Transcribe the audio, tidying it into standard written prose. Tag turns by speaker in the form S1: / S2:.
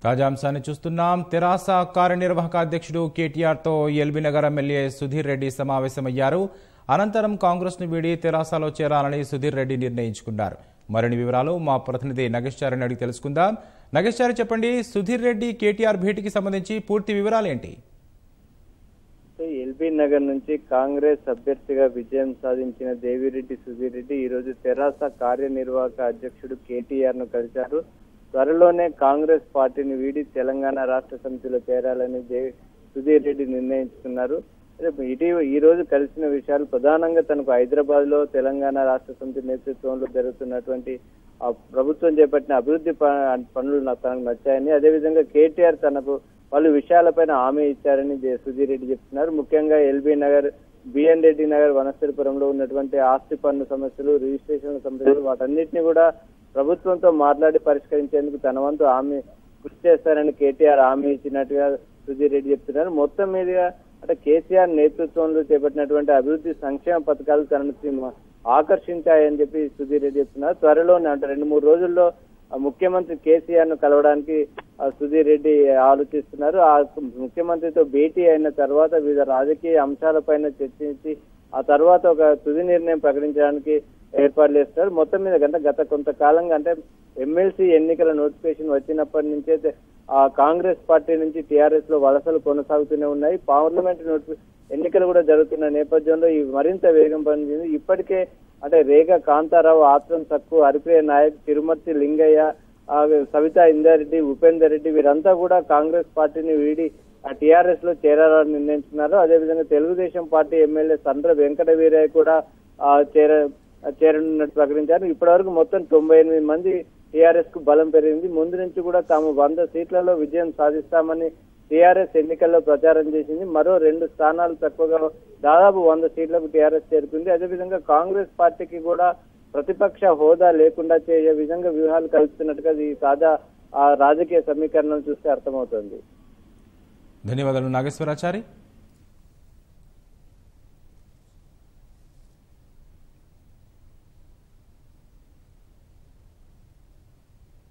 S1: తాజా అంశాన్ని చూస్తున్నాం. తెరాస కార్యనిర్వాహక అధ్యక్షుడు కేటీఆర్తో ఎల్బీ నగర్ ఎమ్మెల్యే సుధీర్ రెడ్డి సమావేశమయ్యారు. అనంతరం కాంగ్రెస్ను వీడి తెరాసలో చేరాలని సుధీర్ రెడ్డి నిర్ణయించుకున్నారు. మరిన్ని వివరాలు మా ప్రతినిధి నగేశ్చారిని అడిగి తెలుసుకుందాం. నగేశ్చారి, చెప్పండి, సుధీర్ రెడ్డి కేటీఆర్ భేటీకి సంబంధించి పూర్తి వివరాలేంటి?
S2: ఎల్బీ నగర్ నుంచి కాంగ్రెస్ అభ్యర్థిగా విజయం సాధించిన దేవిరెడ్డి సుధీర్ రెడ్డి ఈ రోజు తెరాస కార్యనిర్వాహక అధ్యక్షుడు కేటీఆర్ ను కలిశారు. త్వరలోనే కాంగ్రెస్ పార్టీని వీడి తెలంగాణ రాష్ట్ర సమితిలో చేరాలని సుధీర్ రెడ్డి నిర్ణయించుకున్నారు. ఈ రోజు కలిసిన విషయాలు ప్రధానంగా తనకు హైదరాబాద్ లో తెలంగాణ రాష్ట్ర సమితి నేతృత్వంలో జరుగుతున్నటువంటి ప్రభుత్వం చేపట్టిన అభివృద్ధి పనులు తనకు నచ్చాయని, అదేవిధంగా కేటీఆర్ తనకు పలు విషయాలపైన హామీ ఇచ్చారని సుధీర్ రెడ్డి చెప్తున్నారు. ముఖ్యంగా ఎల్బీ నగర్, బిఎన్ రెడ్డి నగర్, వనస్థలిపురంలో ఉన్నటువంటి ఆస్తి పన్ను సమస్యలు, రిజిస్ట్రేషన్ సమస్యలు, వాటన్నిటిని కూడా ప్రభుత్వంతో మాట్లాడి పరిష్కరించేందుకు తన వంతు హామీ కృషి చేస్తారని కేటీఆర్ హామీ ఇచ్చినట్టుగా సుధీర్ రెడ్డి చెప్తున్నారు. మొత్తం మీదుగా అంటే కేసీఆర్ నేతృత్వంలో చేపట్టినటువంటి అభివృద్ధి సంక్షేమ పథకాలు తనను ఆకర్షించాయని చెప్పి సుధీర్ రెడ్డి చెప్తున్నారు. త్వరలోనే అంటే 2-3 రోజుల్లో ముఖ్యమంత్రి కేసీఆర్ ను కలవడానికి సుధీర్ రెడ్డి ఆలోచిస్తున్నారు. ఆ ముఖ్యమంత్రితో భేటీ అయిన తర్వాత వివిధ రాజకీయ అంశాలపైన చర్చించి ఆ తర్వాత ఒక తుది నిర్ణయం ప్రకటించడానికి ఏర్పాట్లు చేస్తారు. మొత్తం మీద గత కొంతకాలంగా అంటే ఎమ్మెల్సీ ఎన్నికల నోటిఫికేషన్ వచ్చినప్పటి నుంచే కాంగ్రెస్ పార్టీ నుంచి టీఆర్ఎస్ లో వలసలు కొనసాగుతూనే ఉన్నాయి. పార్లమెంట్ ఎన్నికలు కూడా జరుగుతున్న నేపథ్యంలో ఇవి మరింత వేగం పొందింది. ఇప్పటికే అంటే రేఖ కాంతారావు, ఆత్రం సక్కు, హరిప్రియ నాయక్, తిరుమర్తి లింగయ్య, సవితా ఇందారెడ్డి, ఉపేందర్ రెడ్డి వీరంతా కూడా కాంగ్రెస్ పార్టీని వీడి టీఆర్ఎస్ లో చేరాలని నిర్ణయించుకున్నారు. అదేవిధంగా తెలుగుదేశం పార్టీ ఎమ్మెల్యే సండ్ర వెంకట వీరయ్య కూడా చేరనున్నట్టు ప్రకటించారు. ఇప్పటి వరకు మొత్తం 98 మంది టీఆర్ఎస్ కు బలం పెరిగింది. ముందు నుంచి కూడా తాము 100 సీట్లలో విజయం సాధిస్తామని టీఆర్ఎస్ ఎన్నికల్లో ప్రచారం చేసింది. మరో 2 స్థానాలు తక్కువగా దాదాపు 100 సీట్లకు టీఆర్ఎస్ చేరుకుంది. అదేవిధంగా కాంగ్రెస్ పార్టీకి కూడా ప్రతిపక్ష హోదా లేకుండా చేసే విధంగా వ్యూహాలు కలుపుతున్నట్టుగా ఈ తాజా రాజకీయ సమీకరణలు చూస్తే అర్థమవుతోంది.
S1: ధన్యవాదాలు నాగేశ్వరాచారి.